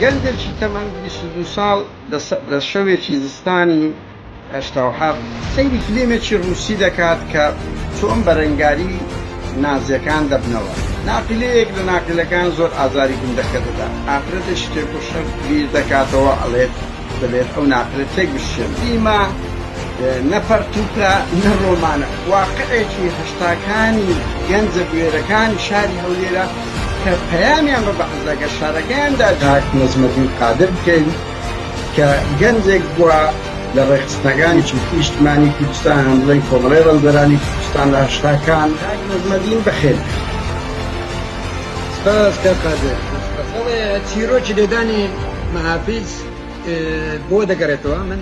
گەنجێکی تەمەن 22 ساڵ لە شەوێکی زستانی 87 سەیری فیلمێکی ڕووسی دەکات کە چۆن بەرەنگاری نازیەکان دەبنەوە. ناقیلەیەک لە ناقیلەکان زۆر ئازاری گوندەکە دەدا. ئافرەتێکی تێکۆشە بیر دەکاتەوە ئەڵێت دەبێت ئەو ناقلە تێک بشێن. دیمە نەپەرتوپرا نەڕۆمانە واقعێکی هەشتاکانی گەنجە بوێرەکانی شاری هەولێرە کە پەیامیان بە بەحزەکە شارەکەیاندا جاک نەزمەدین قادر بکەین کە گەنجێک بووە لە ڕێخستنەکانی نیشتیمانی کوردستان هەمڵەی کۆمەڵەی ڕەنگەرانی کوردستان لە هەشتاکان جاک نەزمەدین بەخێر. سپاس کاک قادر. چیرۆکی لێدانی مەحافیز بۆ دەگەڕێتەوە من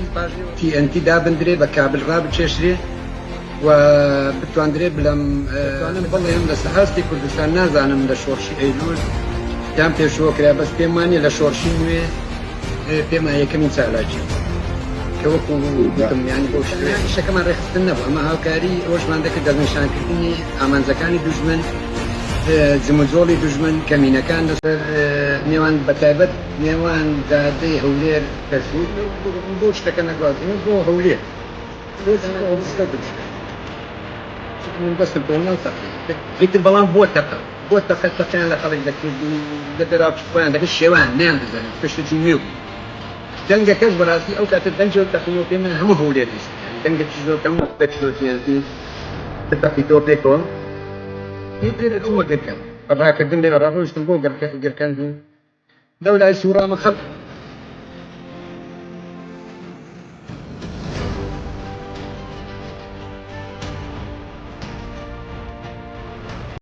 TNT دابدرێ بە کابل ڕابچێشرێ و بتواندرێ بڵێم بەڵێم لە سەهاستی کوردستان نازانم لە شۆڕشی ئەیلول یان پێشەوە کرا بەس پێم وانیە لە شۆڕشی نوێ پێمان یەکەمین چالاکی کە وەکو گوتم یانی بۆ شەکەمان ڕێخستن نەبوو ئەمە هاوکاری ئەوەشمان دەکرد دەرنیشانکردنی ئامانجەکانی دوژمن جموجۆڵی دوژمن کەمینەکان لەسەر نێوان بەتایبەت نێوان دادەی هەولێر پەسوود بۆ شتەکە نەگوازین بۆ هەولێر من بەستم پێ ناوتەقی بەڵام بۆ تەقەیان لە خەڵک دەکرد لە دەراپشتیان دەکرد شێوان نیان دەزانێت پشتێکی نوێ بوو دەنگەکەش بەڕاستی ئەو کاتە دەنگەوە تەقینەوە پێ من هەموو هەولێر دیست دەنگێکی زۆر کەم تەقی تۆ پێکەوە يدري هو ذكر الراكد اللي راه روش تنقول قركان دولة سورة مخل